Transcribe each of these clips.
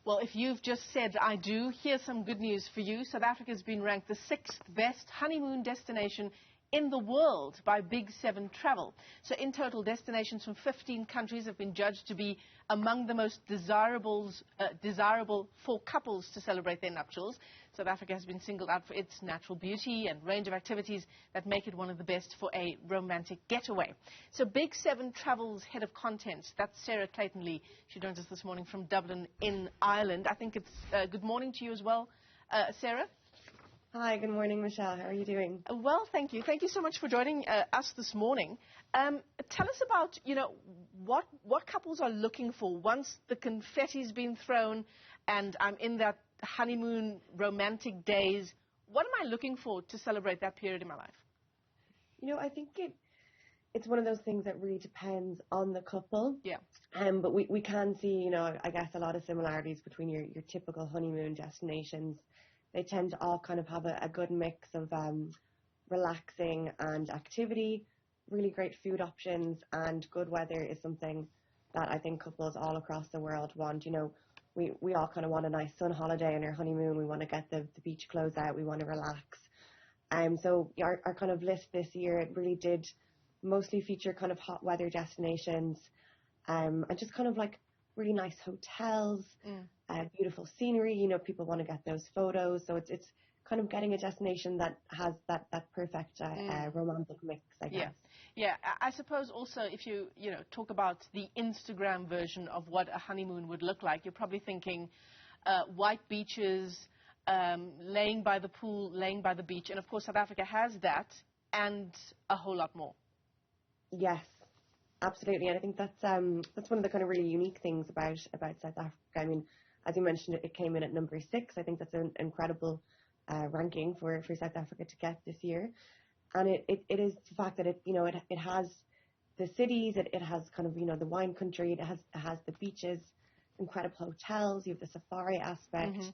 Well, if you've just said I do, here's some good news for you. South Africa has been ranked the 6th best honeymoon destination in the world by Big 7 Travel. So in total, destinations from 15 countries have been judged to be among the most desirable for couples to celebrate their nuptials. South Africa has been singled out for its natural beauty and range of activities that make it one of the best for a romantic getaway. So Big 7 Travel's head of content, that's Sarah Clayton-Lea. She joins us this morning from Dublin in Ireland. I think it's good morning to you as well, Sarah. Hi, good morning, Michelle. How are you doing? Well, thank you. Thank you so much for joining us this morning. Tell us about, what couples are looking for once the confetti's been thrown and I'm in that honeymoon romantic days. What am I looking for to celebrate that period in my life? I think it's one of those things that really depends on the couple. Yeah. But we can see, I guess a lot of similarities between your typical honeymoon destinations. They tend to all kind of have a good mix of relaxing and activity, really great food options, and good weather is something that I think couples all across the world want. We all kind of want a nice sun holiday on our honeymoon. We want to get the beach clothes out. We want to relax. So our kind of list this year, it really did mostly feature kind of hot weather destinations and just kind of like really nice hotels. Beautiful scenery, people want to get those photos. So it's kind of getting a destination that has that perfect romantic mix, I guess. Yeah. I suppose also if you talk about the Instagram version of what a honeymoon would look like, you're probably thinking white beaches, laying by the pool, laying by the beach. And of course, South Africa has that and a whole lot more. Yes. Absolutely, and I think that's one of the kind of really unique things about South Africa. I mean, as you mentioned, it came in at number 6. I think that's an incredible ranking for South Africa to get this year, and it is the fact that it has the cities, it has kind of the wine country, it has the beaches, incredible hotels, you have the safari aspect.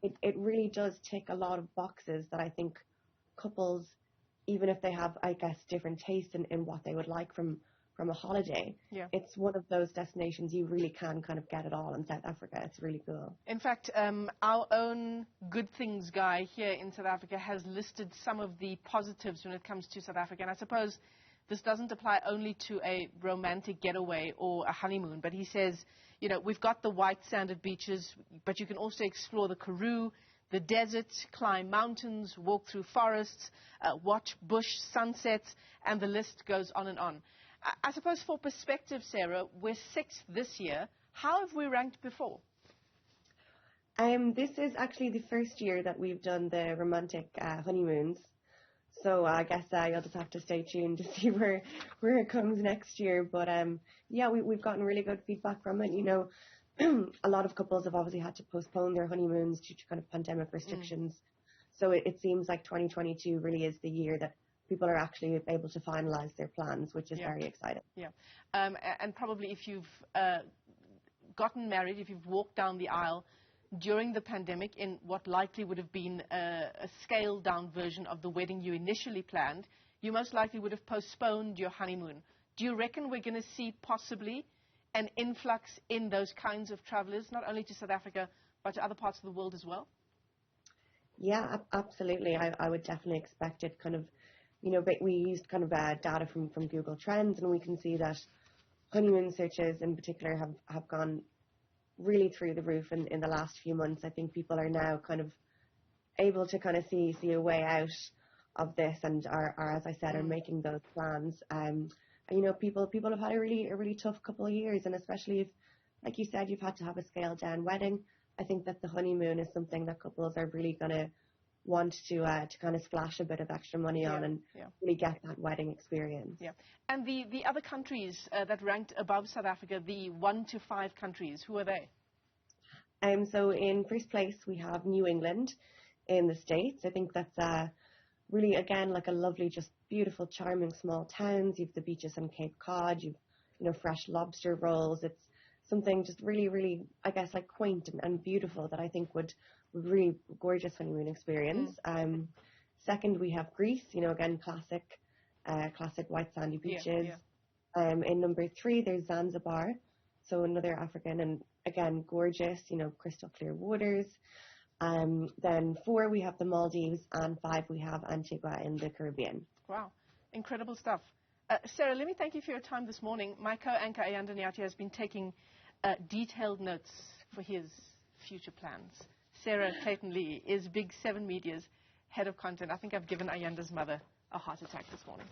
It really does tick a lot of boxes that I think couples, even if they have, I guess, different tastes in what they would like from a holiday, it's one of those destinations you really can kind of get it all in South Africa. It's really cool. In fact, our own Good Things guy here in South Africa has listed some of the positives when it comes to South Africa. And I suppose this doesn't apply only to a romantic getaway or a honeymoon, but he says, we've got the white sanded beaches, but you can also explore the Karoo, the desert, climb mountains, walk through forests, watch bush sunsets, and the list goes on and on. I suppose for perspective, Sarah, we're 6th this year. How have we ranked before? This is actually the first year that we've done the romantic honeymoons. So I guess you'll just have to stay tuned to see where it comes next year. But we've gotten really good feedback from it. A lot of couples have obviously had to postpone their honeymoons due to kind of pandemic restrictions. So it seems like 2022 really is the year that people are actually able to finalize their plans, which is very exciting. Yeah. And probably if you've gotten married, if you've walked down the aisle during the pandemic in what likely would have been a scaled-down version of the wedding you initially planned, you most likely would have postponed your honeymoon. Do you reckon we're going to see possibly an influx in those kinds of travelers, not only to South Africa, but to other parts of the world as well? Yeah, absolutely. I would definitely expect it. Kind of, we used kind of data from Google Trends, and we can see that honeymoon searches in particular have gone really through the roof in the last few months. I think people are now kind of able to kind of see a way out of this and are as I said, are making those plans. And people have had a really tough couple of years, and especially if, like you said, you've had to have a scaled down wedding. I think that the honeymoon is something that couples are really going to want to kind of splash a bit of extra money on and really get that wedding experience. Yeah. And the other countries that ranked above South Africa, the 1 to 5 countries, who are they? So in first place we have New England in the States. I think that's really, again, like a lovely, just beautiful, charming small towns. You've the beaches on Cape Cod. You've fresh lobster rolls. It's something just really, really, I guess, like quaint and beautiful that I think would really gorgeous honeymoon experience. Second, we have Greece. Again, classic white sandy beaches. In number 3, there's Zanzibar, so another African and again, gorgeous, crystal clear waters. Then 4, we have the Maldives, and 5, we have Antigua in the Caribbean. Wow, incredible stuff. Sarah, let me thank you for your time this morning. My co-anchor, Ayanda Nyati, has been taking detailed notes for his future plans. Sarah Clayton-Lea is Big 7 Media's head of content. I think I've given Ayanda's mother a heart attack this morning.